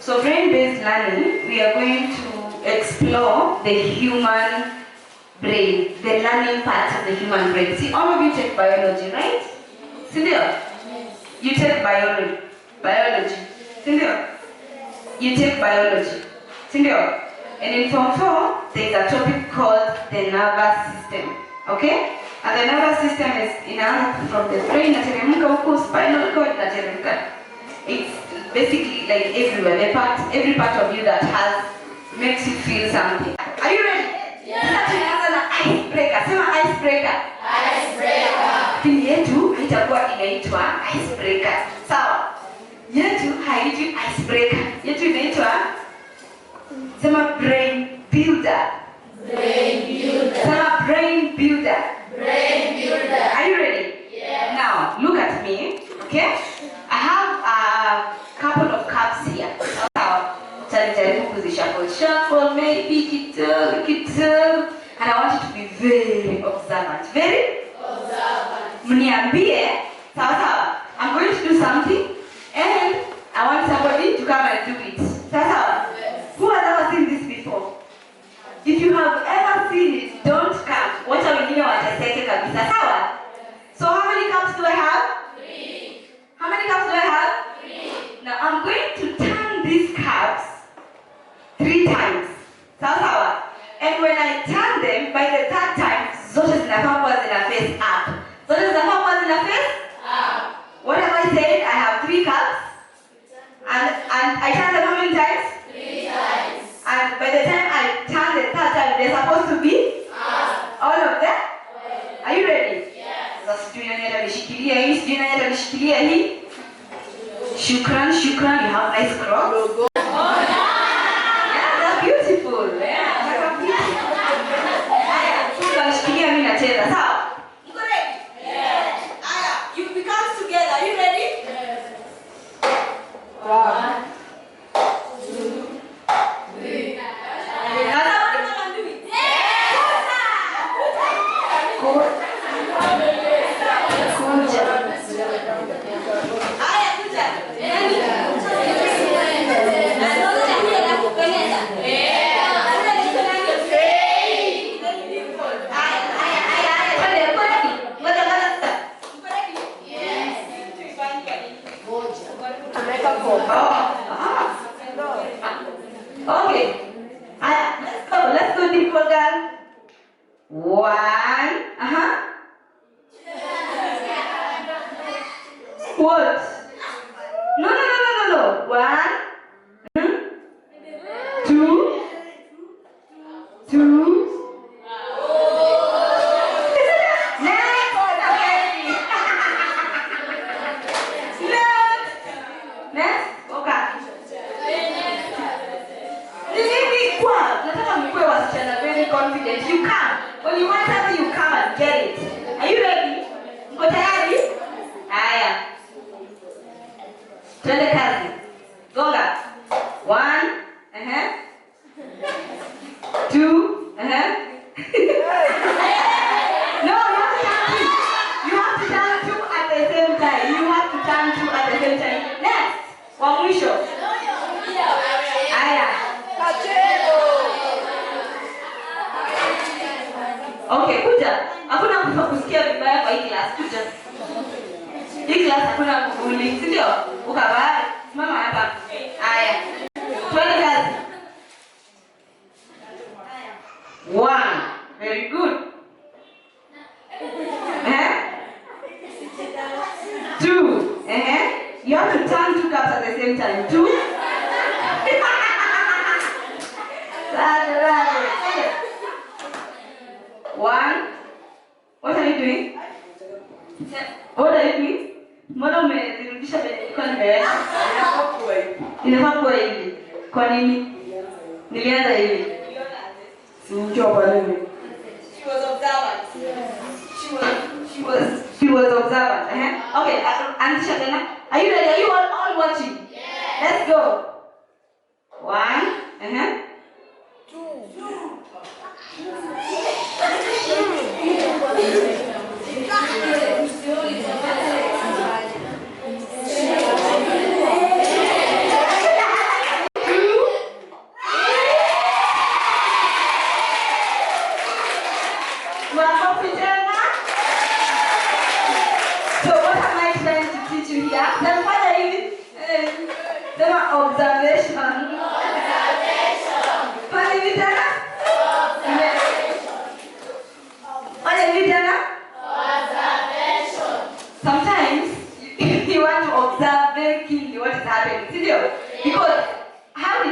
So brain-based learning, we are going to explore the human brain, the learning part of the human brain. See, all of you take biology, right? Cynthia? You take biology. Cynthia? You take biology. Cynthia? And in Form 4, there's a topic called the nervous system. Okay? And the nervous system is from the brain, spinal cord, it's basically like everywhere. Every part of you that makes you feel something. Are you ready? Yeah. Icebreaker. Sema icebreaker. Icebreaker. Pili yetu haitakuwa inaitwa icebreaker. Sawa? Yetu haitwi icebreaker. Yetu inaitwa sema brain builder. Brain builder. Sema brain builder. Brain builder. Are you ready? Yeah. Now, look at me, okay? I have a couple of cups here. Shuffle, maybe kittle. And I want you to be very observant. Very? Observant. Mniambie, sawa. I'm going to do something and I want somebody to come and do it. Sawa. Yes. Who has ever seen this before? If you have ever seen it, don't come. Wacha wengine wateseke kabisa. Sawa? So how many cups do I have? 3. How many cups do I have? 3. Now I'm going to turn these cups 3 times. Sawa. And when I turn them, by the 3rd time, zote zinafaa kuwa zina face up. Zote zinafaa kuwa zina face up. What have I said? I have 3 cups. And I turn them how many times? 3 times. And by the time I turn the 3rd time, they're supposed to be up. All of them? Are you ready? Yes. Sasa sijui nani atanishikilia hii, sijui nani atanishikilia hii. Shukran, you have nice crops. Yeah, they're beautiful. Shikilia mimi nacheza. Sawa? Mko ready? Yes. Aya, you become together. Are you ready? Yes. 1, 2, 3. Okay. Let's go deeper, girl. 1. What? No. 1. 2. 2. Confident. You can. When you want something, you come and get it. Are you ready? Mko tayari? Haya. Twende kazi. Gonga. 1. 2. No, you have to turn 2 at the same time. Next. Wa mwisho. Haya. Okay, kuja. Hakuna kusikia vibaya kwa hii class. Kuja. Hii class hakuna kubuli, si ndio? Ukavaa, mama hapa. Haya. Twende kazi. 1. Very good. 2. You have to turn 2 cups at the same time. 2. Right. 1. What are you doing? What are you doing? Mbona umerudisha kwa nimeweka? Inafaa kuwa hivi. Kwa nini? Nilianza hivi. Siuchopa nini? She was observant. She was observant. Okay, Antisha tena. Are you ready? Are you all watching? Yes. Let's go. 1. 2.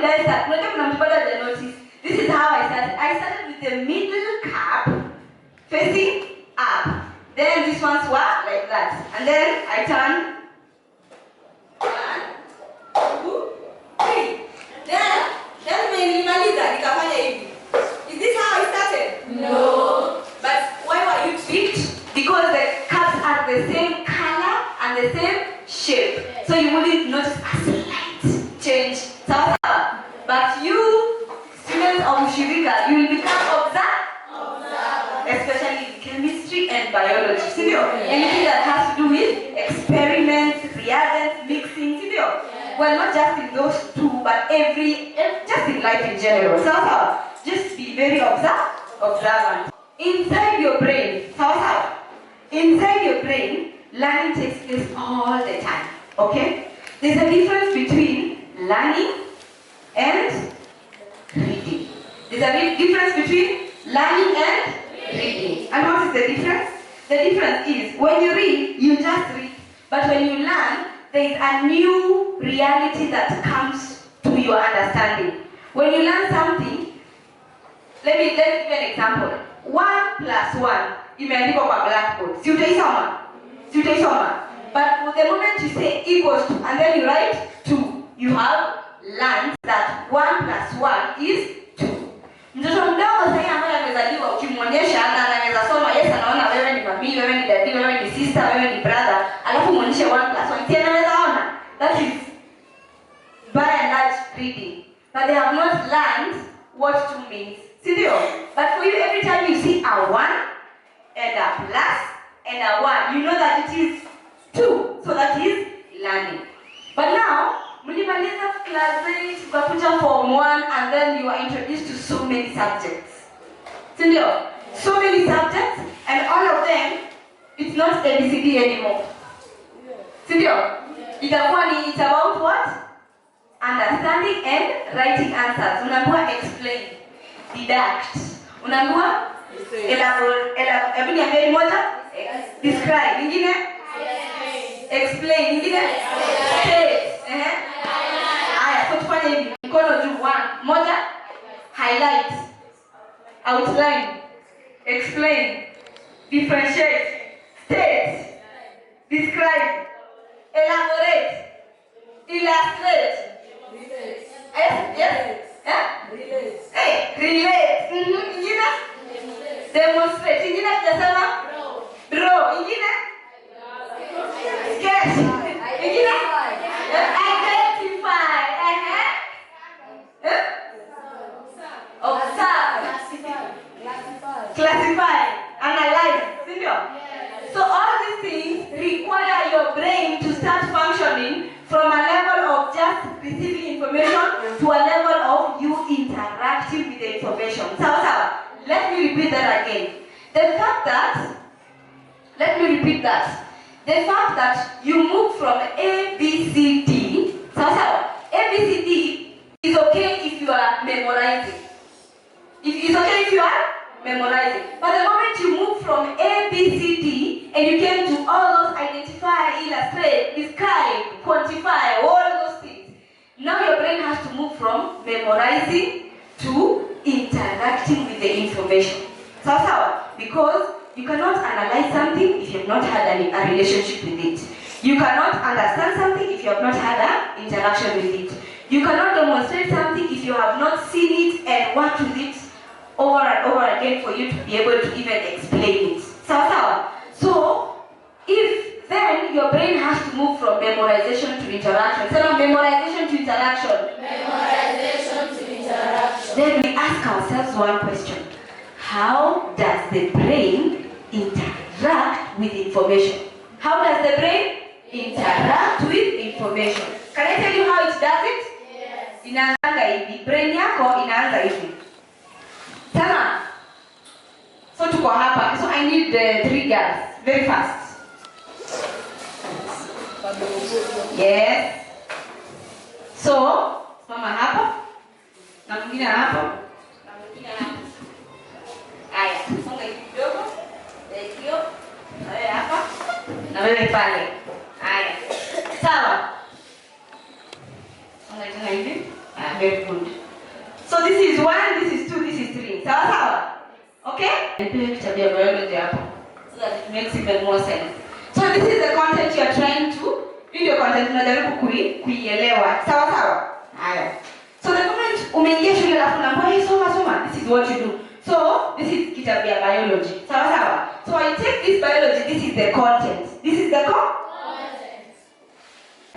did I start? The notice. This is how I started. I started with the middle cap facing up. Then these ones were like that. And then I turned 1, 2, 3. Then nikafanya hivi. Is this how I started? No. But why were you tricked? Because the caps are the same color and the same shape. So you wouldn't notice a slight change. But you, students of Shirika, you will become observers. Especially in chemistry and biology. Anything that has to do with experiments, reagents, mixing. Well, not just in those two, but just in life in general. Just be very observant. Inside your brain, inside your brain, learning takes place all the time. Okay? There's a difference between learning and reading. There's a difference between learning and reading. And what is the difference? The difference is when you read, you just read. But when you learn, there is a new reality that comes to your understanding. When you learn something, let's give you an example. 1 plus 1, imeandikwa kwa blackboard. Si utaisoma? But the moment you say equals to, and then you write 2, you have learned that 1 plus 1 is 2. Mtoto mdogo sasa ambaye amezaliwa ukimwonyesha anaweza soma, yes, anaona wewe ni mami, wewe ni daddy, wewe ni sister, wewe ni brother, alafu muonyeshe 1 plus 1, si anaweza ona. That is by and large reading. But they have not learned what 2 means. But for you, every time you see a 1 and a plus and a 1, you know that it is 2. So that is learning. But now, mlimaliza class 8, ukakuja form 1, and then you are introduced to so many subjects. So many subjects, and all of them, it's not ABCD anymore. It's about what? Understanding and writing answers. Unaambiwa explain, deduct. Unaambiwa elaborate. Describe. Ingine? Explain. Ingine? State. Haya, so tufanye hivi. Mkono juu 1. Moja, highlight. Outline. Explain. Differentiate. State. Describe. Elaborate. Illustrate. Yes? Relate. Ingine? Demonstrate. Ingine tunasema? Draw. Ingine? Sketch. Ingine? Identify. Observe. Classify. Analyze. So all these things require your brain to start functioning from a level of just receiving information to a level of you interacting with the information. Let me repeat that again. The fact that you move from A, B, C, D. A, B, C, D is okay if you are memorizing. It's okay if you are memorizing. But the moment you move from A, B, C, D, and you came to all those identify, illustrate, describe, quantify, all those things, now your brain has to move from memorizing to interacting with the information. Because you cannot analyze something if you have not had a relationship with it. You cannot understand something if you have not had an interaction with it. You cannot demonstrate something if you have not seen it and worked with it over and over again for you to be able to even explain it. So, if then your brain has to move from memorization to interaction. Memorization to interaction. Then we ask ourselves one question. How does the brain interact with information? How does the brain interact with information? Can I tell you how it does it? Yes. Inaanza hivi. Brain yako inaanza hivi. Sana. So tuko hapa. So I need the 3 girls. Very fast. Yes. So, mama hapa. Na mwingine hapo. Na mwingine hapo. Haya, songa hivi kidogo. Hiyo. Na wewe hapa. Na wewe pale. Haya. Sawa. Songa tena hivi. Haya. Very good. So this is 1, this is 2, this is 3. Sawa sawa? Okay? Nipewe kitabu ya biology hapo. So that it makes even more sense. So this is the content you are trying to, ndio content unajaribu kuielewa. Sawa sawa? Haya. So the moment umeingia shule alafu unaambiwa hey, soma, this is what you do. So this is kitabu ya biology. Sawa sawa? So I take this biology, this is the content. This is the content.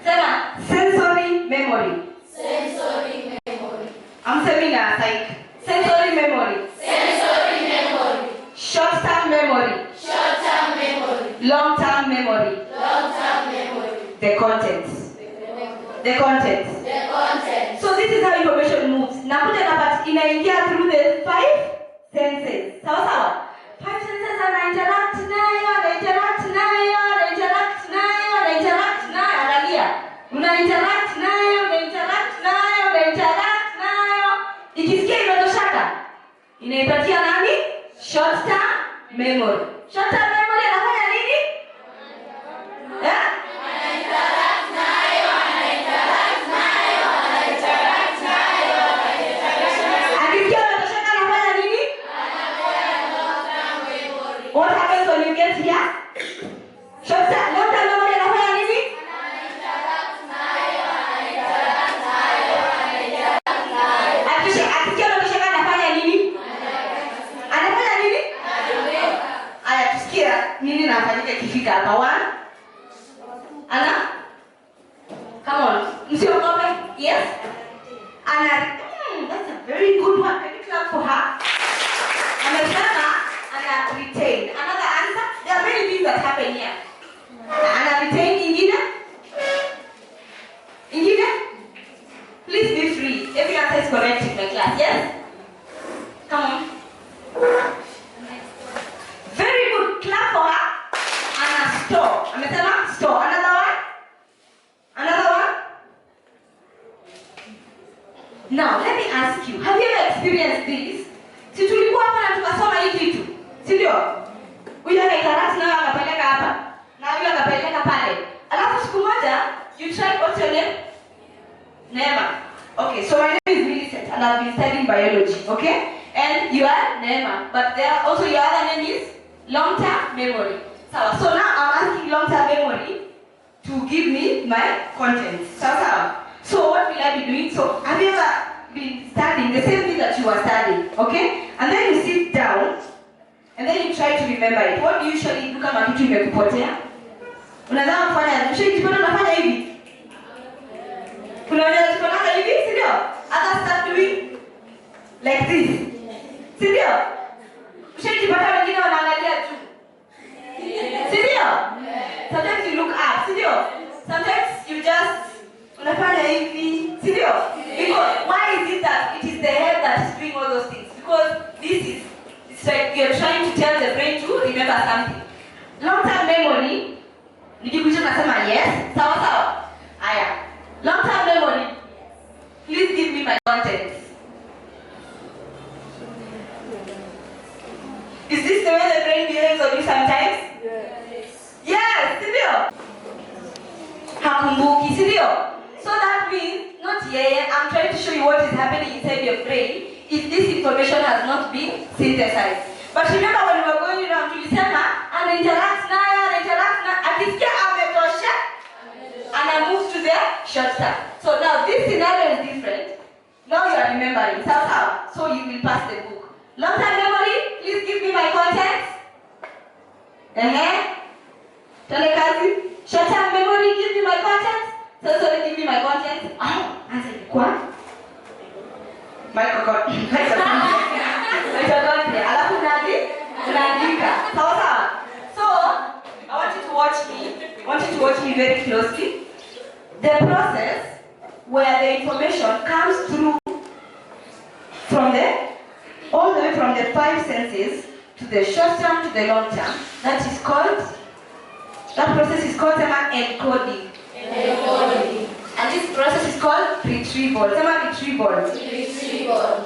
Sema sensory memory. Sensory memory. I'm saying like sensory memory. Sensory memory. Short-term memory. Short-term memory. Long-term memory. Long-term memory. The contents. The contents. The content. So this is how information moves. Nakuja napata inaingia through the 5 senses. Sawa sawa? 5 senses anainteract nayo. Angalia. Unainteract nayo. Ikisikia imetoshaka, inaipatia nani? Short-term memory. Short-term memory anafanya nini? Anainteract nayo. Akisikia imetoshaka anafanya nini? Long-term memory. What happens when you get here? Short-term, long-term memory anafanya nini? Akisikia imetoshaka anafanya nini? Anafanya nini? Aya, tusikia nini nafanyika ikifika hapa. 1. Ana? Come on. Msiogope. Yes? Ana. That's a very good one. Can you clap for her? Amesema ana retain. Another answer. There are many things that happen here. Ana retain ingine? Ingine? Please be free. Every answer is correct in my class. Yes? Come on. Very good. Clap for her. Ana store. Amesema store. Another one? Another one? Now, let me ask you. Have you ever experienced this? Si tulikuwa hapa na tukasoma hii kitu. Si ndio? Huyu anaitaract nayo akapeleka hapa. Na huyu akapeleka pale. Alafu siku moja, you tried, what's your name? Neema. Okay, so my name is Millicent and I've been studying biology, okay? And you are Neema, but there also your other name is long-term memory. So now I'm asking long-term memory to give me my contents. So what will I be doing? So have you ever been studying the same thing that you are studying, okay? And then you sit down and then you try to remember it. What do you usually do kama kitu imekupotea? Unaweza kufanya, ushajipata unafanya hivi? Unaweza kufanya hivi, si ndio? Others start doing like this. Si ndio? Ushajipata wengine wanaangalia tu. Si ndio? Sometimes you look up, si ndio? Sometimes you just unafanya hivi, si ndio? Because why is it that it is the head that is doing all those things? Because this is, it's like you're trying to tell the brain to remember something. Long-term memory, nikikuja nasema yes, sawa sawa. Aya. Long-term memory, please give me my contents. Is this the way the brain behaves on you sometimes? Yes, si ndio? Hakumbuki, si ndio? So that means, not yeye, I'm trying to show you what is happening inside your brain if this information has not been synthesized. But remember when we were going around, tulisema, anainteract nayo, akisikia ametosha, ana move to the short term. So now this scenario is different. Now you are remembering, so you will pass the book. Long-term memory, please give me my contents. Telekazi. Short-term memory, give me my contents. So give me my contents. Answer kwa. Alafu unaandika. Sawa. So, I want you to watch me very closely. The process where the information comes through all the way from the 5 senses to the short term to the long term, that process is called encoding. And this process is called retrieval.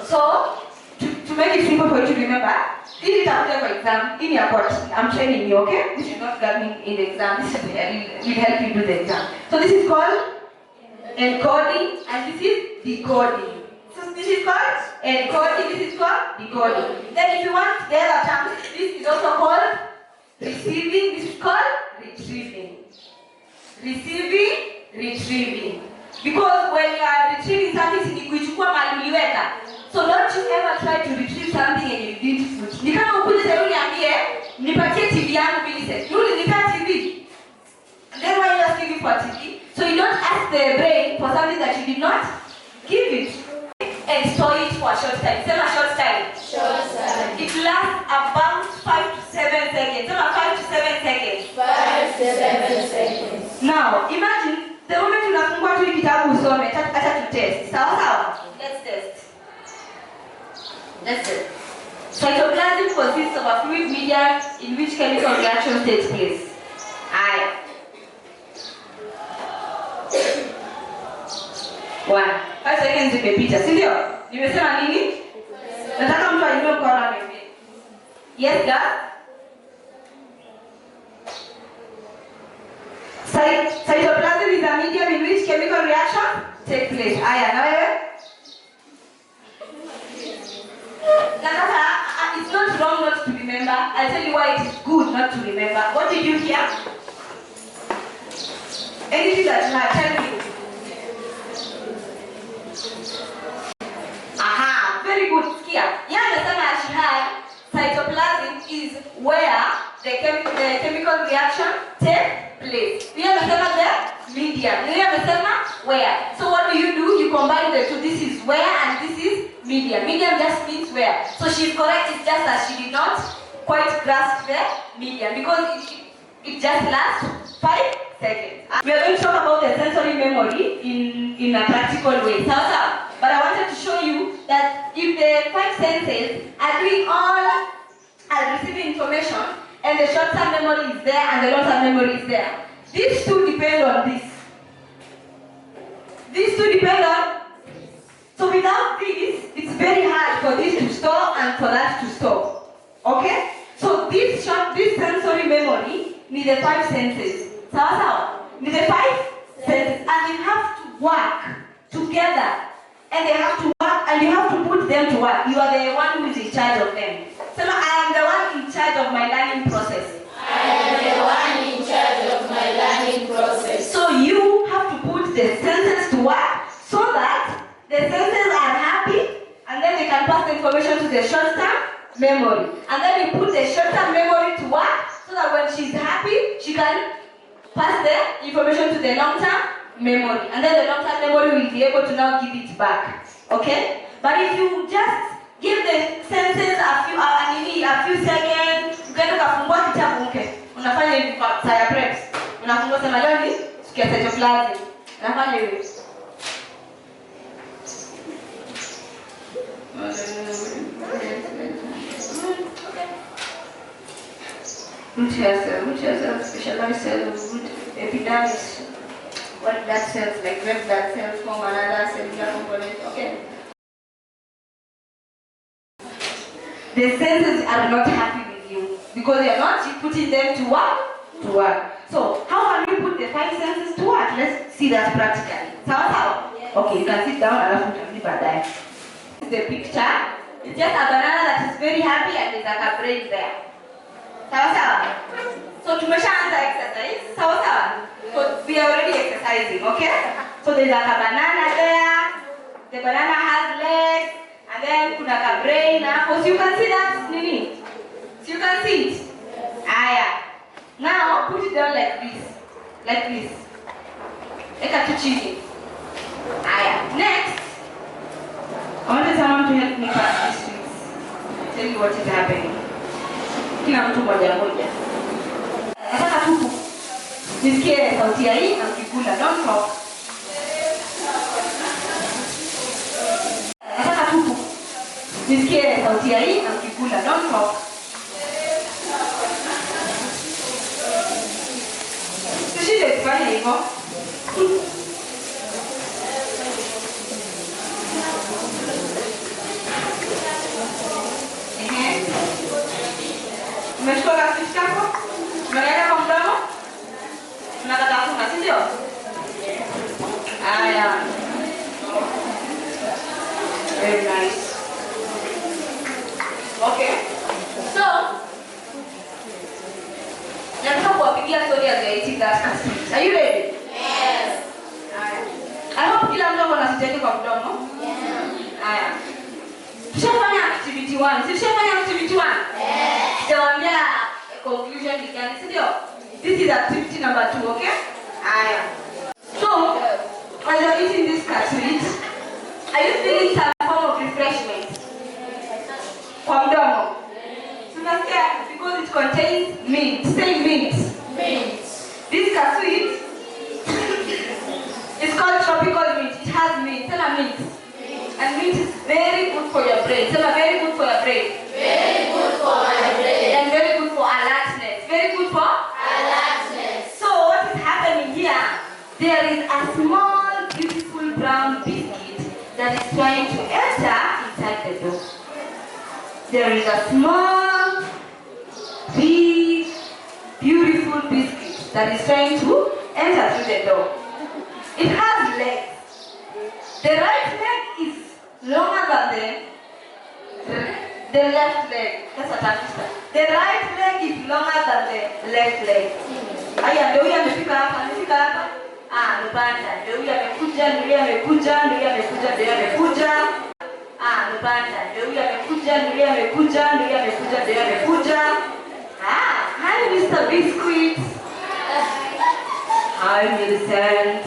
So, to make it simple for you to remember, this is after exam, in your course, I'm training you, okay? This is not coming in the exam, this will help you do the exam. So this is called encoding and this is decoding. So this is called encoding, this is called decoding. Then if you want the other terms, this is also called receiving, this is called retrieving. Receiving, retrieving. Because when you are retrieving something, ni kuichukua mahali uliweka. So don't you ever try to retrieve something and you didn't put. Ni kama ukuje sasa uniambie, nipatie TV yangu Millicent. Yule nipa TV. And then why you asking me for TV? So you don't ask the brain for something that you did not give it. And store it for a short time. Say a short time. Short time. It lasts about 5 to 7 seconds. Say 5 to 7 seconds. 5 to 7 seconds. Now, imagine the moment unafungua tu kitabu usome, acha tu test. Sawa sawa? Let's test. Let's test. Cytoplasm consists of a fluid medium in which chemical reaction takes place. Aye. 5 seconds imepita, si ndio? Nimesema nini? Nataka mtu ainue mkono niambie. Yes, guys? Cytoplasm is a medium in which chemical reaction takes place. Aya, na wewe? It's not wrong not to remember. I'll tell you why it is good not to remember. What did you hear? Anything that you had, tell me. Aha, very good. Skia. Cytoplasm is where the chemical reaction takes place. We understand the medium. We understand where. So what do? You combine the two. This is where and this is medium. Medium just means where. So she's correct. It's just that she did not quite grasp the medium because it just lasts 5 seconds. We are going to talk about the sensory memory in a practical way. But I wanted to show you that if the 5 senses are doing all and receiving information, and the short-term memory is there and the long-term memory is there, these two depend on this. These two depend on. So without this, it's very hard for this to store and for that to store. Okay? So this sensory memory needs the 5 senses. Need the 5 senses, and they have to work together. And they have to work, and you have to put them to work. You are the one who is in charge of them. So I am the one in charge of my learning process. I am the one in charge of my learning process. So you have to put the senses to work so that the senses are happy, and then they can pass the information to the short-term memory. And then you put the short-term memory to work so that when she's happy, she can pass the information to the long-term memory. And then the long-term memory will be able to now give it back. Okay? But if you just give the senses a few seconds, ukaenda kafungua kitabu mke. Unafanya hivi kwa Saya Preps. Unafungua sema leo ni siku ya cytoplasm. Unafanya hivi. Root hair cells, specialized cells, root epidermis. What blood cells, like red blood cells, form another cellular component. Okay. The senses are not happy with you because you are not putting them to work. So how can you put the 5 senses to work? Let's see that practically. Sawa? Yes. Okay, you can sit down and I'll baadaye. The picture is just a banana that is very happy and there's like a brain there. Sawa? So tumeshaanza exercise. Sawa? So we are already exercising, okay? So there's like a banana there. The banana has legs. And then kuna ka brain hapo. So you can see that nini? So you can see it. Aya. Now put it down like this. Like this. Eka tu chini. Aya. Next, I wanted someone to help me pass this week. Tell you what is happening. Kila mtu moja moja. Nataka tu nisikie sauti ya hii na ukikula. Don't talk. Nataka tu nisikie sauti ya hii na ukikula. Don't talk. Tushinde kufanya hivyo. Umechukua kasisi kako? Umeleka kwa mdomo? Unakata funga, si ndio? Aya. Very nice. Okay. So, nataka kuwapigia story ya Gaiti that speech. Are you ready? Yes. I hope kila mtu ako na sitaki kwa mdomo. Haya. Tushafanya activity 1. Tushafanya activity 1? Yes. Tutawaambia conclusion ni gani, si ndio? This is activity number 2, okay? Haya. So, as you're eating this sweet, are you feeling some form of refreshment? Kwa mdomo. Tunasikia because it contains mint. Say mint. Mint. This sweet is called tropical mint. It has mint. Tell a mint. And mint is very good for your brain. Tell a very good for your brain. Very good for my brain. And very good for alertness. Very good for Alertness. So what is happening here? There is a small, beautiful brown biscuit that is trying to enter inside the door. There is a small, big, beautiful biscuit that is trying to enter through the door. It has legs. The right leg is longer than the left leg. That's a transistor. The right leg is longer than the left leg. Aya, ndio huyu amefika hapa, amefika hapa. Amepanda. Ndio huyu amekuja, ndio huyu amekuja, ndio huyu amekuja, ndio huyu amekuja. Amepanda. Ndio huyu amekuja, ndio huyu amekuja, ndio huyu amekuja, ndio huyu amekuja. Hi Mr. Biscuit. Hi Millicent.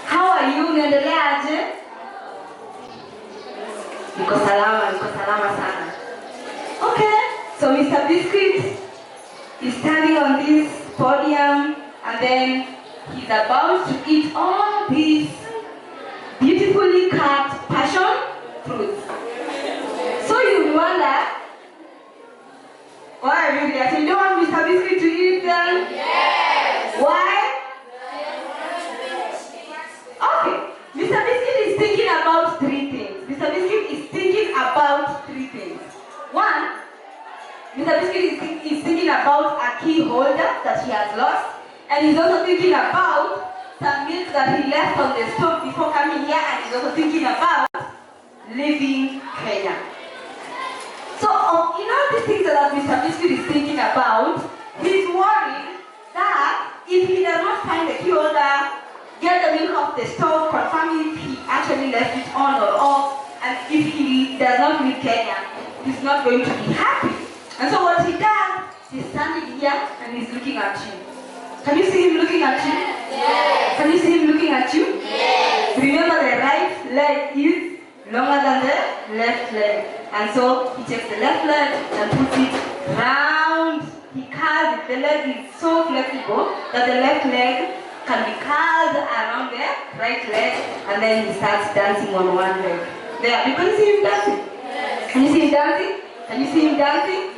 How are you? Unaendeleaje? Niko salama sana. Okay, so Mr. Biscuit is standing on this podium and then he's about to eat all these beautifully cut passion fruits. So you wonder, why are you there? So you don't want Mr. Biscuit to eat them? Yes. Why? Okay, Mr. Biscuit is thinking about 3 things. Mr. Biscuit is thinking about 3 things. 1, Mr. Biscuit is thinking about a key holder that he has lost, and he's also thinking about some milk that he left on the stove before coming here, and he's also thinking about leaving Kenya. So, in all these things that Mr. Biscuit is thinking about, he's worried that if he does not find the key holder, get the milk off the stove, confirm if he actually left it on or off, and if he does not leave Kenya, he's not going to be happy. And so what he does, he's standing here and he's looking at you. Can you see him looking at you? Yes. Can you see him looking at you? Yes. Remember, the right leg is longer than the left leg. And so he takes the left leg and puts it round. He curls it. The leg is so flexible that the left leg can be curled around the right leg, and then he starts dancing on one leg. There, you can see him dancing. Yes. Can you see him dancing? Can you see him dancing?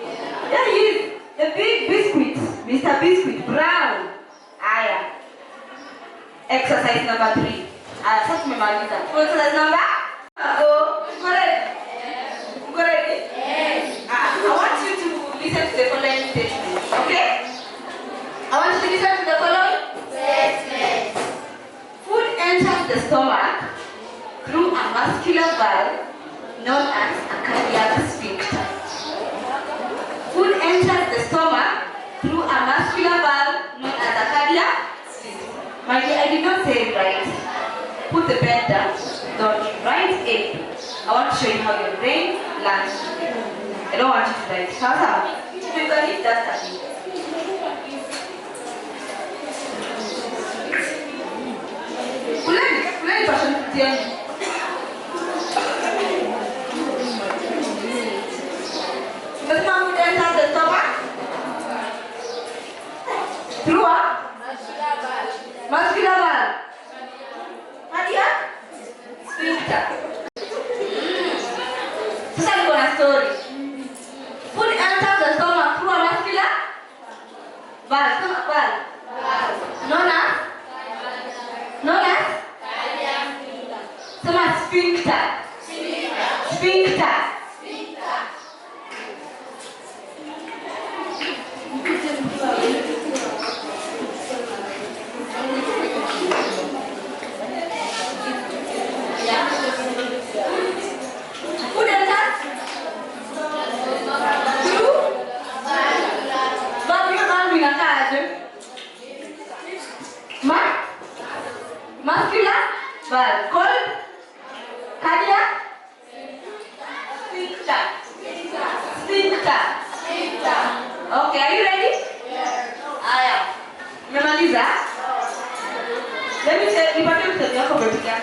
Yeah, he is. The big biscuit, Mr. Biscuit, brown. Aya. Exercise number 3. Aya, sasa tumemaliza. Exercise number? Go. Correct. Correct. Yes. I want you to listen to the following statement. Okay? I want you to listen to the following. Statement. Food enters the stomach through a muscular valve known as a cardiac sphincter. Food enters the stomach through a muscular valve known as a cardiac sphincter. My dear, I did not say it right. Put the pen down. Don't write it. I want to show you how your brain learns. I don't want you to write. Sasa, you can leave that study. Kuleni passion fruit. Does mom enter the stomach? Through a muscular valve. Cardiac sphincter. Sasa niko na story. Food enters the stomach through a muscular valve. Stomach valve. Known as sphincter. Sphincter. Sita. Okay, are you ready? Aya. Umemaliza? Let me tell you, nipatie mtego wako betika.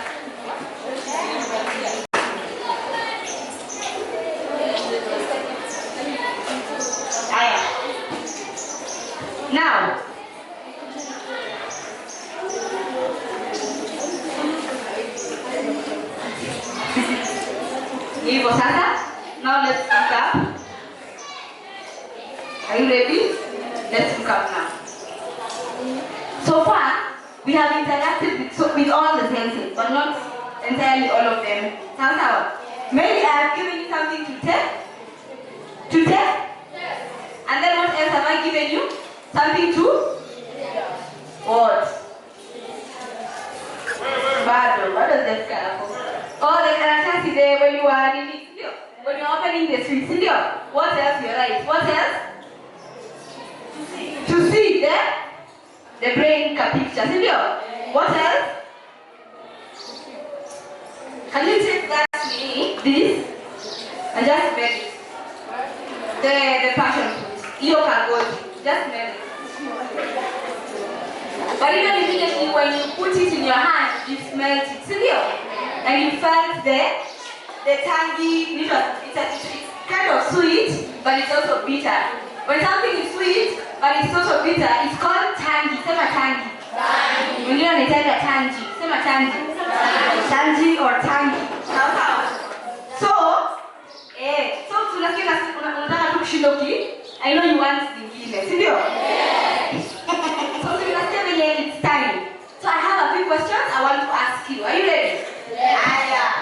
Aya. Now, hivyo sasa, now let's look up. Are you ready? Let's look up now. So far, we have interacted with all the senses, but not entirely all of them. Sasa, maybe I have given you something to take? To take? Yes. And then what else have I given you? Something to? What? What does that stand for? Oh, the karatasi there when you are in it. When you are opening the street. What else you write? What else? To see the brain picture. What else? Can you take that to me? This? And just make it. The passion fruit. You can go. Just make it. But even immediately when you put it in your hand, you smelled it, and you felt the tangy, it's kind of sweet, but it's also bitter. When something is sweet, but it's also bitter, it's called tangy. Sema tangy. When you're on a tangy, sema tangy. Tangy or tangy. So tunasikia unataka tu kushindoki. I know you want zingine, sindio? It's time. So I have a few questions I want to ask you. Are you ready? Yeah.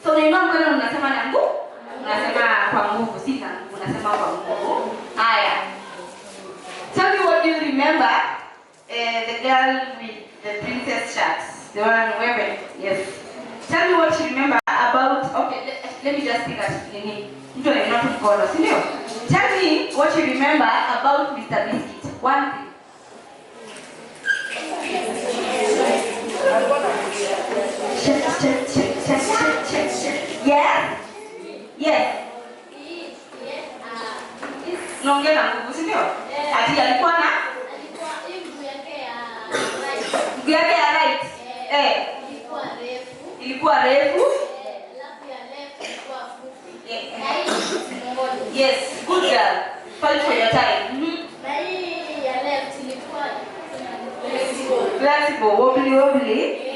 So you know mbona unasema na nguvu? Unasema kwa nguvu, si na nguvu, unasema kwa nguvu. Haya. Tell me what you remember the girl with the princess shirts. The one wearing. Yes. Tell me what you remember about, okay, let me just think at nini. Mtu anaona mkono, si ndio? Tell me what you remember about Mr. Biscuit. One thing. Check. Yes. Naongea na nguvu, si ndio? Ati alikuwa na? Mguu yake ya right. Ilikuwa refu. Yes, good girl. Fight for your time. Flexible, wobbly.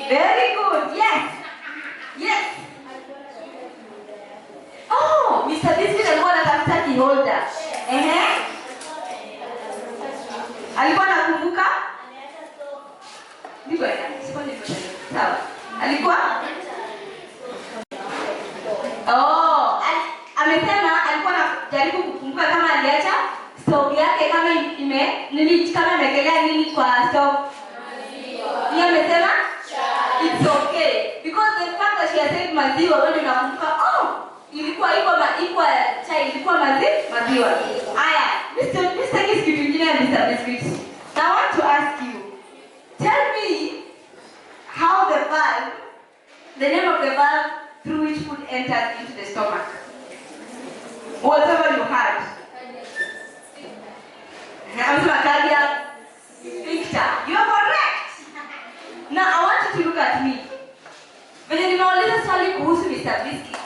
Very good. Yes. Oh, Mr. Biscuit alikuwa anatafuta kiholder. Alikuwa anakumbuka? Niko ina. Sawa. Alikuwa? Oh, amesema alikuwa anajaribu kukumbuka kama aliacha stove yake kama kama imekelea nini kwa stove. Yeye amesema it's okay because the fact that she has said maziwa wewe unakumbuka ilikuwa chai ilikuwa maziwa. Haya, Mr. Kiss kitu kingine Mr. Biscuit. I want to ask you. Tell me how the name of the valve through which food enters into the stomach. Whatever you had. I'm cardiac sphincter. You are correct. Now I want you to look at me. When you nimeuliza swali kuhusu Mr. Biscuit,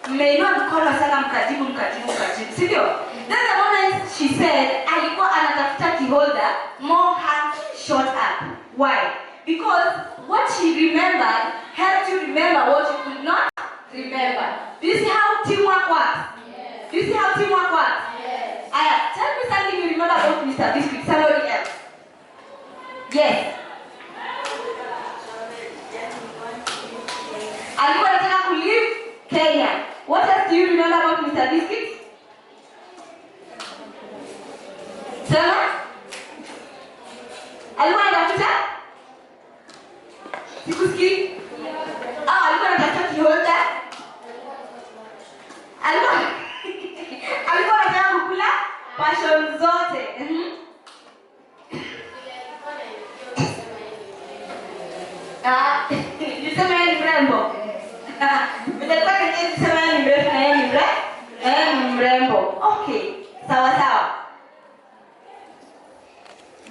mmeinua mkono sana mkajibu. Sivyo? Then the moment she said alikuwa anatafuta kiholder, more hands shot up. Why? Because what she remembered helped you remember what you could not remember. Do you see how teamwork works? Yes. Do you see how teamwork works? Yes. Tell me something you remember about Mr. Biscuit. Somebody else. Yes. Alikuwa anataka ku leave Kenya. What else do you remember about Mr. Biscuit? Sema? Alikuwa anatafuta? Sikusikii? Alikuwa anatafuta kiholder? Alikuwa anataka kukula passion zote. Nisema yeye ni mrembo. Mtaka nisema yeye ni mrefu na yeye ni mrembo. Mrembo. Okay. Sawa sawa.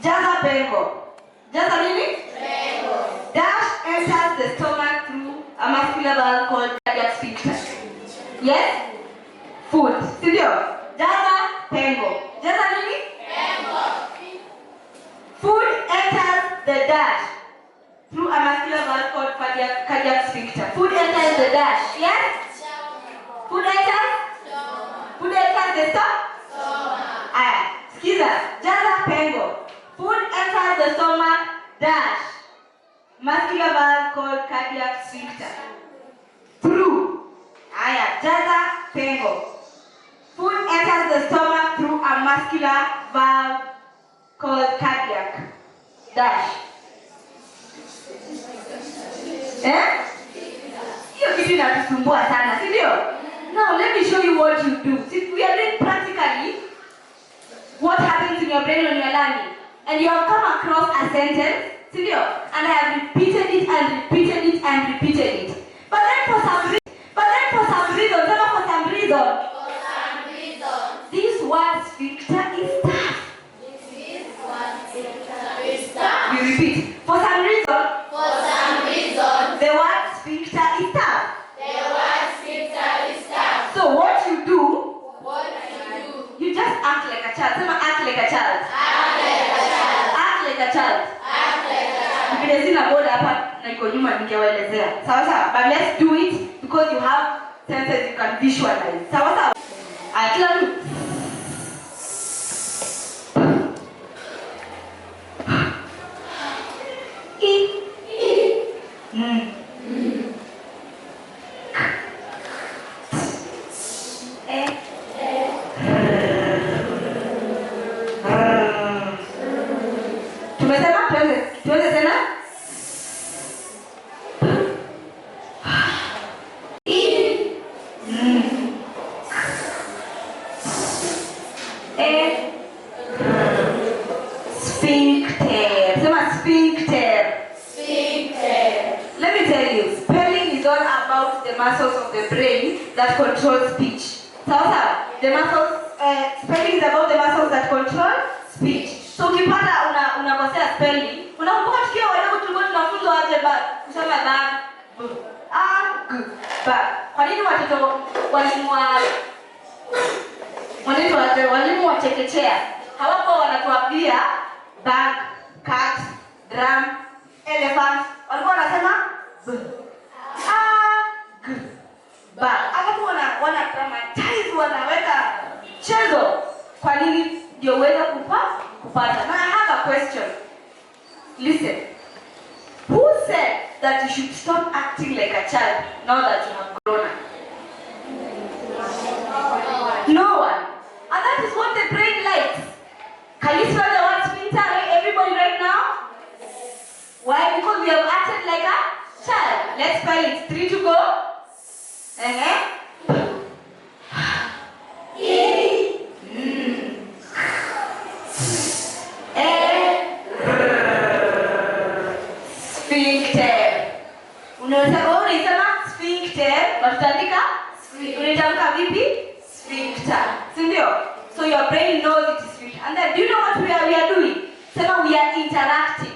Jaza pengo. Jaza nini? Pengo. Dash enters the stomach through a muscular valve called cardiac sphincter. Yes? Food. Sindio? Jaza pengo. Jaza nini? Pengo. Food enters the dash through a muscular valve called cardiac sphincter. Food enters the dash. Yes? Food enters? Food enters the stomach? Aya, sikiza. Jaza pengo. Food enters the stomach dash muscular valve called cardiac sphincter. Through. Aya, jaza pengo. Food enters the stomach through a muscular valve called cardiac dash. Hiyo kitu inatusumbua sana, si ndio? Now let me show you what you do. See, we are doing practically what happens in your brain when you are learning. And you have come across a sentence, see ndio? And I have repeated it and repeated it and repeated it. But then for some reason, this word sphincter is tough. We repeat. For some reason, the word sphincter is tough. So what you do, you just act like a child. Act like a child. Act like a child. Vile sina boda hapa na iko nyuma ningewaelezea. Sawa sawa? But let's do it because you have senses you can visualize. Sawa sawa? Kila mtu. Tumesema tuweze tena? Sphincter. Sema sphincter. Let me tell you, spelling is all about the muscles of the brain that control speech. Sawa? The muscles, spelling is about the muscles that control speech. So ukipata unakosea spelling, unakumbuka tukiwa wadogo tulikuwa tunafunzwa aje kusema bag, bag. Kwa nini watoto walimu wa chekechea hawapo wanatuambia bag, cat, drum, elephant, walikuwa wanasema bag. Alafu wana dramatize, wanaweka chezo. Kwa nini ndio uweze kupata? Now I have a question. Listen. Who said that you should stop acting like a child now that you have grown up? No one. And that is what the brain likes. Can you spell the word sphincter, everybody, right now? Why? Because we have acted like a child. Let's spell it. 3 to go. Sphincter. Unasema sphincter, watandika unatamka vipi? Sphincter. Sindio? So your brain knows it is sphincter. And then do you know what we are doing? Sema we are interacting.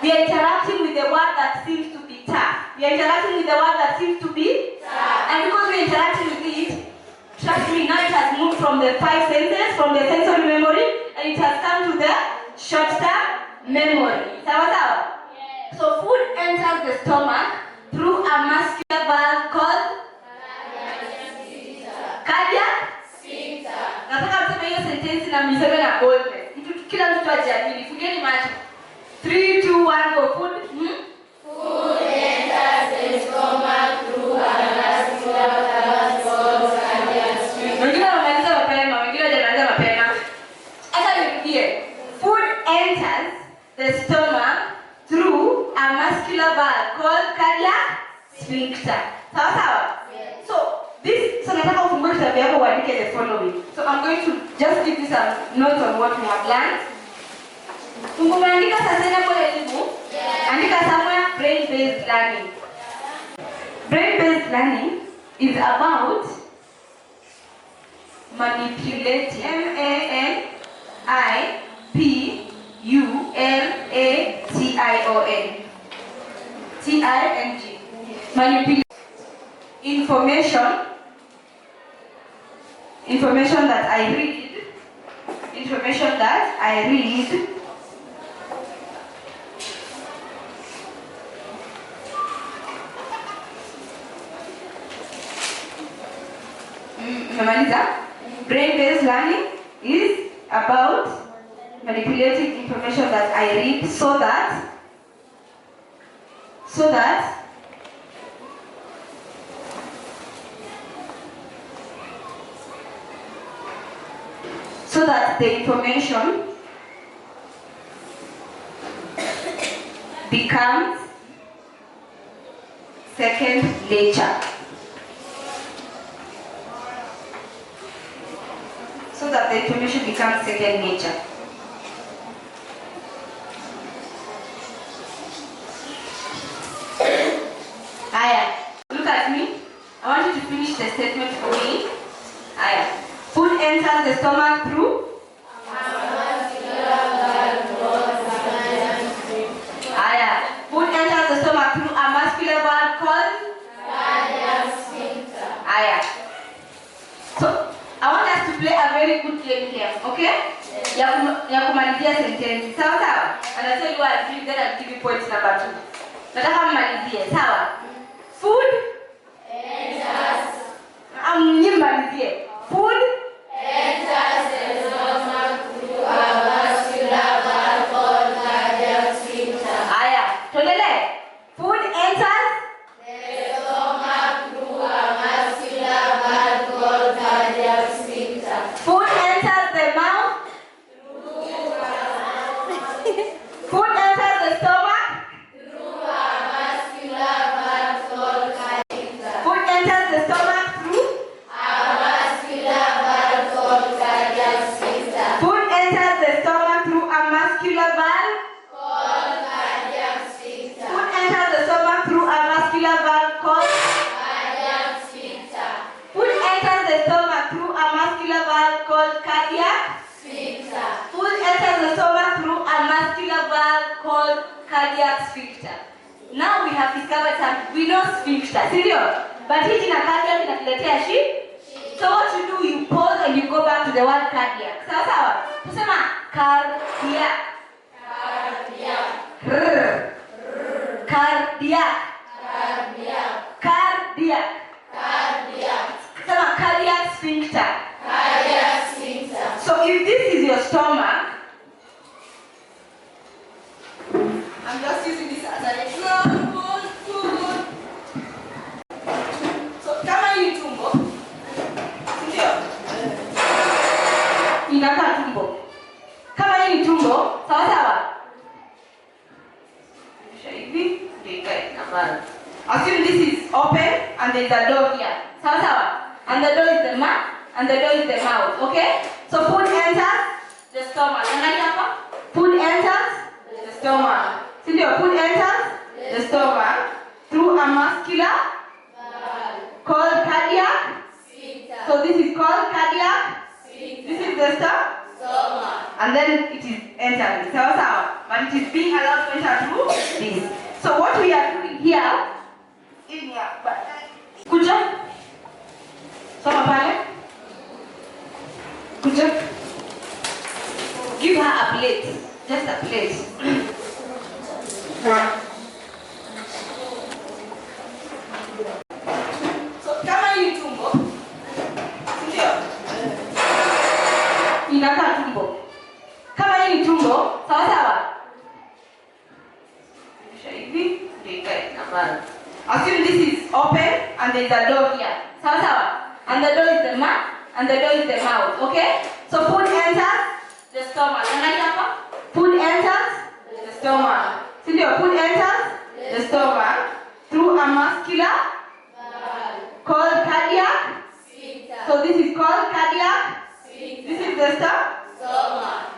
We are interacting with the word that seems to be tough. We are interacting with the word that seems to be tough. And because we are interacting with it, trust me, now it has moved from the 5 senses, from the sensory memory, and it has come to the short-term memory. Sawa sawa? Yes. So food enters the stomach through a muscular valve called cardiac sphincter. Nataka mseme hiyo sentence na mseme na boldness. Kila mtu ajiamini. Fungeni macho. 3, 2, 1, go. Food. Food enters the stomach through a muscular valve called cardiac sphincter. Wengine wamaliza mapema, wengine hawajamaliza mapema. Acha nirudie. Food enters the stomach through a muscular valve called cardiac sphincter. Sawa sawa? Yes. So nataka ufungue kitabu yako uandike the following. So I'm going to just give you some notes on what we have learned. Umeandika sustainable elimu? Yes. Andika somewhere brain-based learning. Brain-based learning is about Manipulating. M-A-N-I-P-U-L-A-T-I-O-N. T-I-N-G. Manipulate. Information that I read. Information that I read. Brain-based learning is about manipulating information that I read so that the information becomes second nature. So that the information becomes second nature. Aya, look at me. I want you to finish the statement for me. Aya. Food enters the stomach through? Aya. Food enters the stomach through a muscular valve called? Aya. So, I want us to play a very good game here, okay? Ya kumalizia sentence. Sawa sawa? And I'll tell you what, then I'll give you point number 2. Nataka mmalizie, sawa? Food enters. Mmalizie. Food enters the stomach through a vascular valve called cardiac sphincter. Aya, tuendelee. Food enters the stomach through a vascular valve called cardiac sphincter. Food enters the mouth. Food enters the stomach through a vascular valve called cardiac sphincter. Food enters the stomach through a vascular valve called cardiac sphincter. Food enters the stomach through a muscular valve called cardiac sphincter. Food enters the stomach through a muscular valve called cardiac sphincter. Food enters the stomach through a muscular valve called cardiac sphincter. Food enters the stomach through a muscular valve called cardiac sphincter. Now we have discovered something. We know sphincter, serious? But hii na cardiac inatuletea shida. So what you do, you pause and you go back to the word cardiac. Sawa sawa? Tusema cardiac. Cardiac. Cardiac. Cardiac. Cardiac. Tusema cardiac sphincter. Cardiac sphincter. So if this is your stomach, I'm just using this as an example. So kama hii tumbo, ndio inakaa tumbo. Kama hii ni tumbo, sawa sawa? Hivi ndio ikae na mara. Assume this is open and there is a door here. Sawa sawa? And the door is the mouth and the door is the mouth, okay? So food enters the stomach. Angalia hapa. Food enters the stomach. Sindio, food enters the stomach through a muscular valve called cardiac sphincter. So this is called cardiac sphincter. This is the stomach. And then it is entering. Sawa. But it is being allowed to enter through this. So what we are doing here in here, but kuja. Soma pale. Kuja. Give her a plate. Just a plate. So kama hii tumbo, ndio inakaa tumbo. Kama hii ni tumbo, sawa sawa? Hivi ndio ikae na mara. Assume this is open and there is a door here. Sawa sawa? And the door is the mouth and the door is the mouth, okay? So food enters the stomach. Angalia hapa. Food enters the stomach. Sindio, food enters the stomach through a muscular valve called cardiac sphincter. So this is called cardiac sphincter. This is the stomach.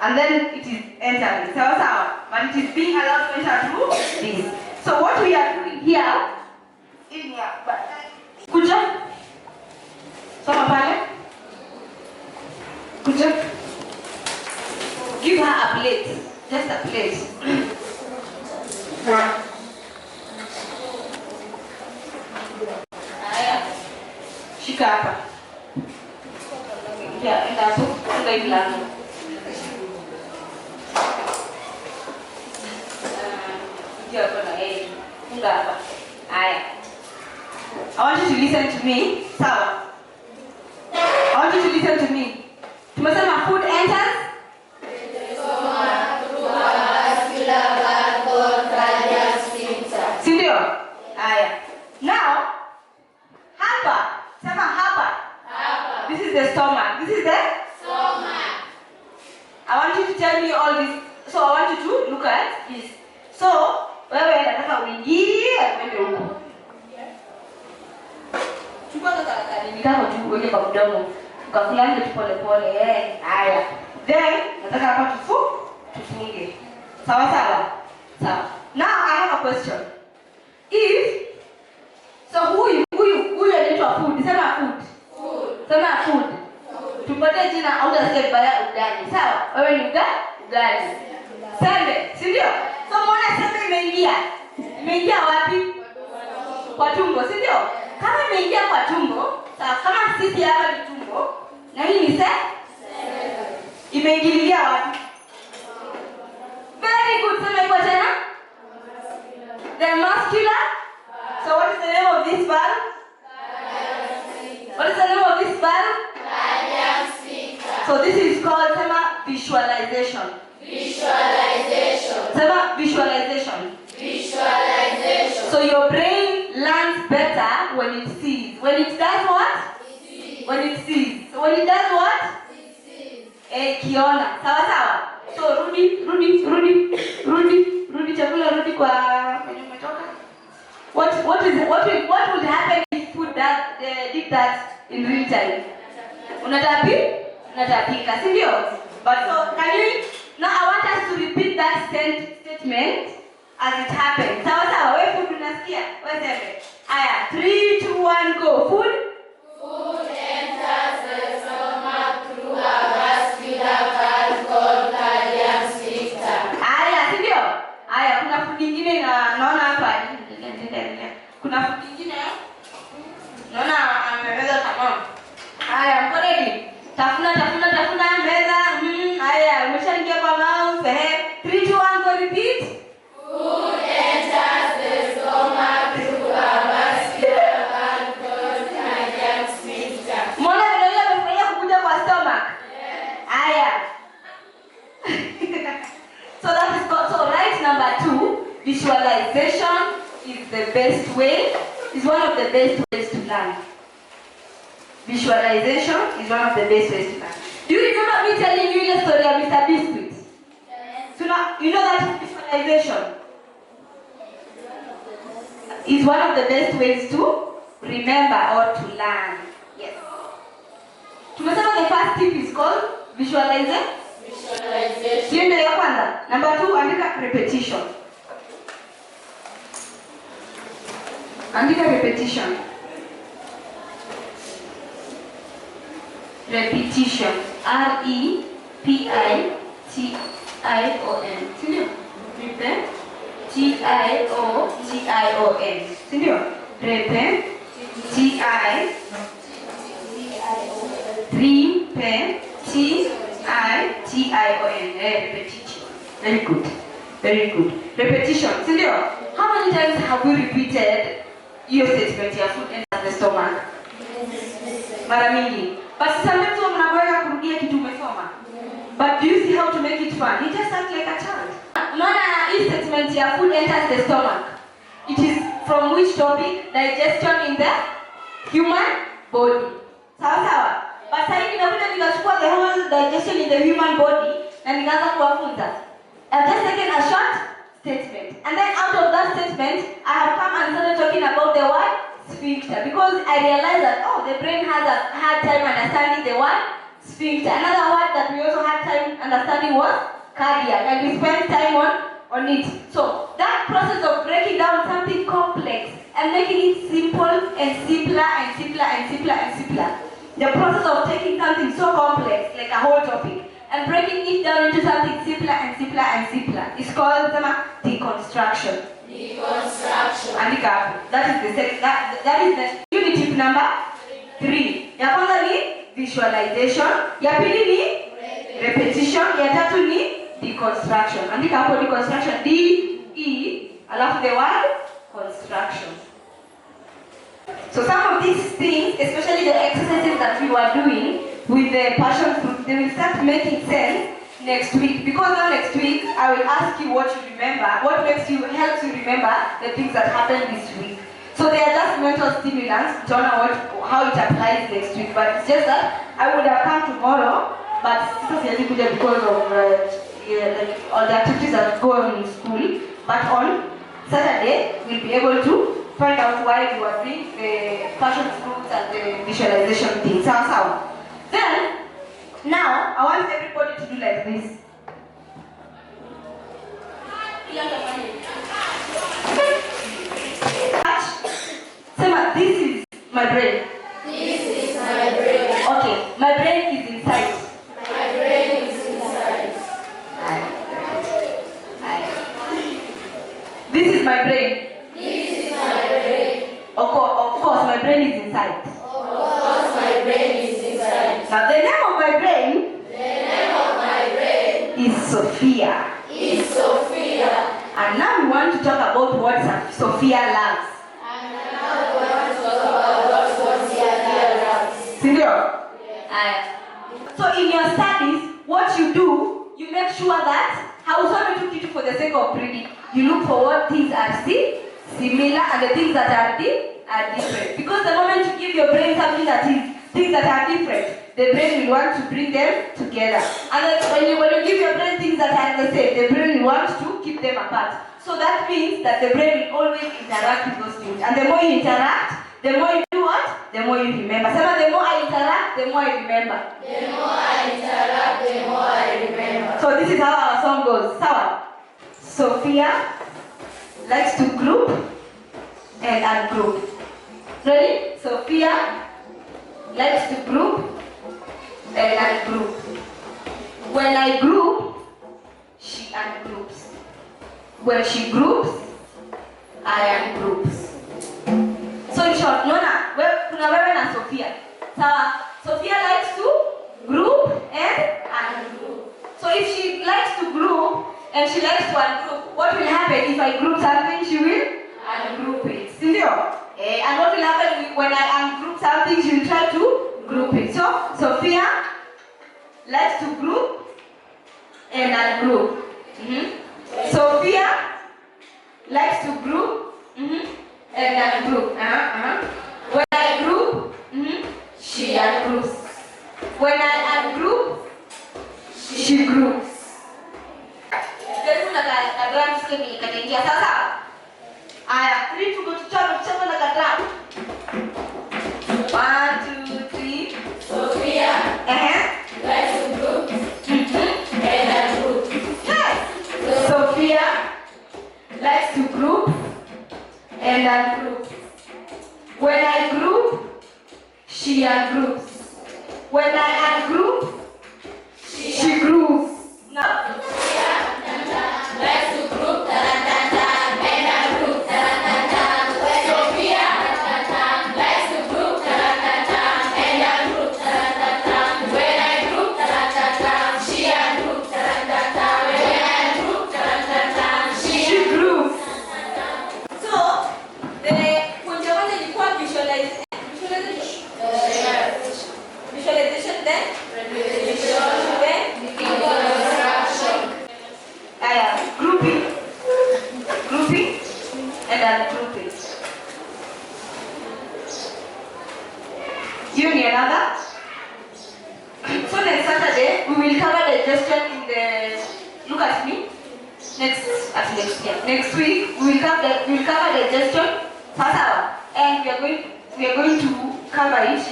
And then it is entering. Sawa. But it is being allowed to enter through this. So what we are doing here in here, but kuja. Soma pale. Great. Haya. Shika hapa. Ya, enda hapo. Funga hii mlango. Ndio hapo na yeye. Funga hapa. Haya. I want you to listen to me. Sawa. I want you to listen to me. Tumesema food enters sindio? Haya. Now, hapa. Sema hapa. This is the stomach. This is the stomach. I want you to tell me all this. So I want you to look at this. So, wewe nataka uingie uende huko. Chukua karatasi nikako tu uweke kwa mdomo. Ukakulanje pole pole. Haya. Then nataka hapa tufunge. Sawa sawa? Sawa. Now I have a question. If so huyu anaitwa food. Sema food. Sema food. Tupate jina au utasikia baya ugali. Sawa? Wewe ni ugali. Sembe, si ndio? So muone sembe imeingia. Imeingia wapi? Kwa tumbo, si ndio? Kama imeingia kwa tumbo, sawa, kama sisi hapa ni tumbo, na hii ni imeingililia wapi? Very good. Sema hivyo tena. The muscular. So what is the name of this valve? What is the name of this valve? So this is called visualization. Visualization. So your brain learns better when it sees. When it does what? When it sees. So when it does what? Kiona. Sawa sawa. So rudi chakula rudi kwa kwenye umetoka. What would happen if food did that in real time? Unatapika, si ndio? But so can you now I want us to repeat that statement as it happened. Sawa sawa, wewe food unasikia? Wewe sema. Aya, 3 2 1 go. Food enters the stomach through a vascular valve called cardiac sphincter. Aya, si ndio? Aya, kuna food nyingine naona hapa. Kuna food nyingine. Naona ameweza tamam. Aya, mko ready? Tafuna meza. Aya, umeshaingia kwa mouth. 3 2 1 go repeat. Food enters the stomach through a vascular valve called cardiac sphincter. Mbona leo amefanya kukuja kwa stomach? Aya. So that is called, so right number 2, visualization is the best way, is one of the best ways to learn. Visualization is one of the best ways to learn. Do you remember me telling you the story of Mr. Biscuit? Yes. So now, you know that visualization is one of the best ways to remember or to learn. Yes. Tumesema the first tip is called visualization. Hiyo ndio ya kwanza. Number 2, andika repetition. Andika repetition. Repetition. REPITION. Sindio? REPETION. Sindio? Repetition. Repetition. Very good. Very good. Repetition. Sindio? How many times have we repeated your statement ya food enters the stomach? Mara mingi. But sometimes when mnaweza kurudia kitu umesoma. But do you see how to make it fun? You just act like a child. Unaona hii statement ya food enters the stomach. It is from which topic? Digestion in the human body. Sawa sawa. But sasa nimekuja nikachukua the whole digestion in the human body na nikaanza kuwafunza. I've just taken a short statement. And then out of that statement, I have come and started talking about the word sphincter. Because I realized that, the brain has a hard time understanding the word sphincter. Another word that we also had time understanding was cardiac. And we spent time on it. So that process of breaking down something complex and making it simple and simpler and simpler and simpler and simpler. The process of taking something so complex, like a whole topic, and breaking it down into something simpler and simpler and simpler. It's called deconstruction. Deconstruction. Andika hapo. That is the unit tip number 3. Ya kwanza ni visualization, ya pili ni repetition, ya tatu ni deconstruction. Andika hapo deconstruction, D E alafu the word construction. So some of these things, especially the exercises that we were doing with the passion fruit, they will start making sense next week. Because now next week, I will ask you what you remember, what helps you remember the things that happened this week. So they are just mental stimulants, don't know how it applies next week. But it's just that I would have come tomorrow, but because of all the activities that go on in school. But on Saturday, we'll be able to find out why we were doing the passion fruits and the visualization thing. So, then, now, I want everybody to do like this. Sema, this is my brain. This is my brain. Okay, my brain is inside. My brain is inside. This is my brain. This is my brain. Of course, my brain is inside. Of course, my brain is inside. Now, the name of my brain is Sophia. Is Sophia. And now we want to talk about what Sophia loves. And now we want to talk about what Sophia loves. Sindio? So in your studies, what you do, you make sure that hausome tu kitu for the sake of reading. You look for what things are similar and the things that are different. Because the moment you give your brain something that is things that are different, the brain will want to bring them together. And then when you give your brain things that are the same, the brain will want to keep them apart. So that means that the brain will always interact with those things. And the more you interact, the more you do what? The more you remember. So the more I interact, the more I remember. The more I interact, the more I remember. So this is how our song goes. Sawa. Sophia likes to group and ungroup. Ready? Sophia likes to group and ungroup. When I group, she ungroups. When she groups, I ungroups. So in short, kuna wewe na Sophia. Sawa. Sophia likes to group and ungroup. So if she likes to group and she likes to ungroup, what will happen if I group something? She will ungroup it. Sindio? And what will happen when I ungroup something? She will try to group it. So Sophia likes to group and ungroup. Sophia likes to group and ungroup. When I group, she ungroups. When I ungroup, she groups. Jaribu na drum sikia vile kataingia sasa. Aya, 3 to go to chama na drum. 1 2 3 Sophia likes to group and ungroup. Yes. Sophia likes to group and ungroup. When I group, she ungroups. When I ungroup, she groups. Now, Sophia likes to group and ungroup. Sophia likes to group and ungroup. When I group, she ungroups. When I group, she groups. So, the kunjamana ilikuwa visualization then grouping and ungrouping. You need another? So next Saturday we will cover digestion in the look at me. Next week we will cover digestion and we are going to cover it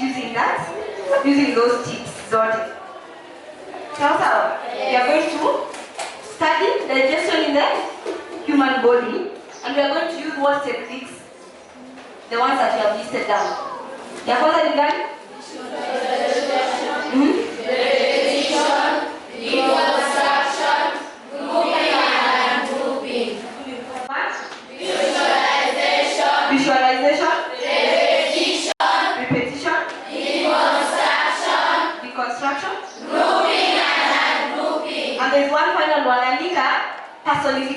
using those tips. We are going to study digestion in the human body, and we are going to use what techniques? The ones that we have listed down. Ya kwanza ni gani? repetition,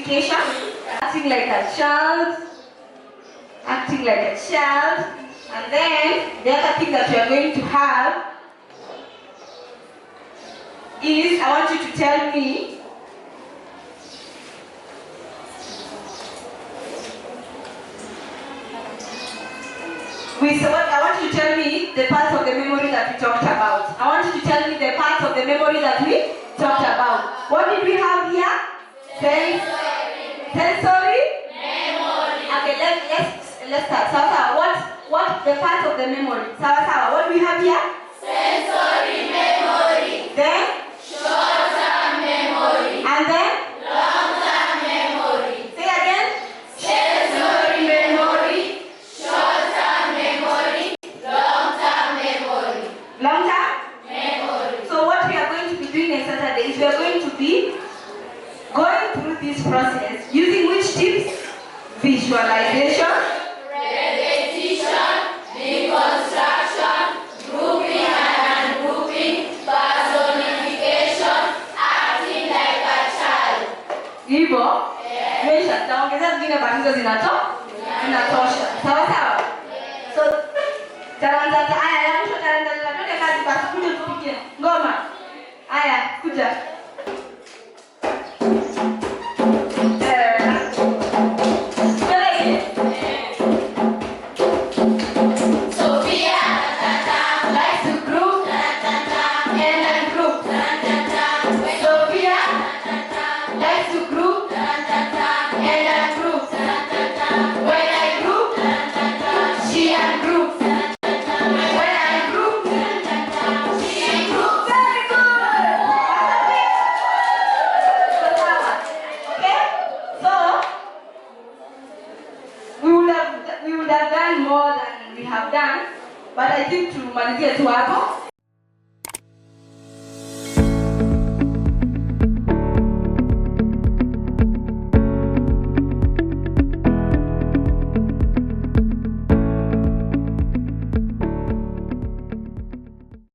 communication, acting like a child, acting like a child. And then the other thing that we are going to have is, I want you to tell me I want you to tell me the parts of the memory that we talked about. I want you to tell me the parts of the memory that we talked about. What did we have here? Sensory? Memory. Okay, let's start. Sawa, what the parts of the memory? Sawa, what do we have here? Sensory memory. Then? Short-term memory. And then? Long-term memory. Say again? Sensory memory. Short-term memory. Long-term memory. Long-term? Memory. So what we are going to be doing next Saturday is we are going to be going through this process using which tips? Visualization, repetition, deconstruction, grouping and ungrouping, personification, acting like a child. hivyo mesha taongezea zingine bado zinatosha. Sawa. So taanza haya ya mwisho taanza tuende kazi basi kuja tupige ngoma. Haya kuja. We would have done more than we have done, but I think tumalizie tu hapo.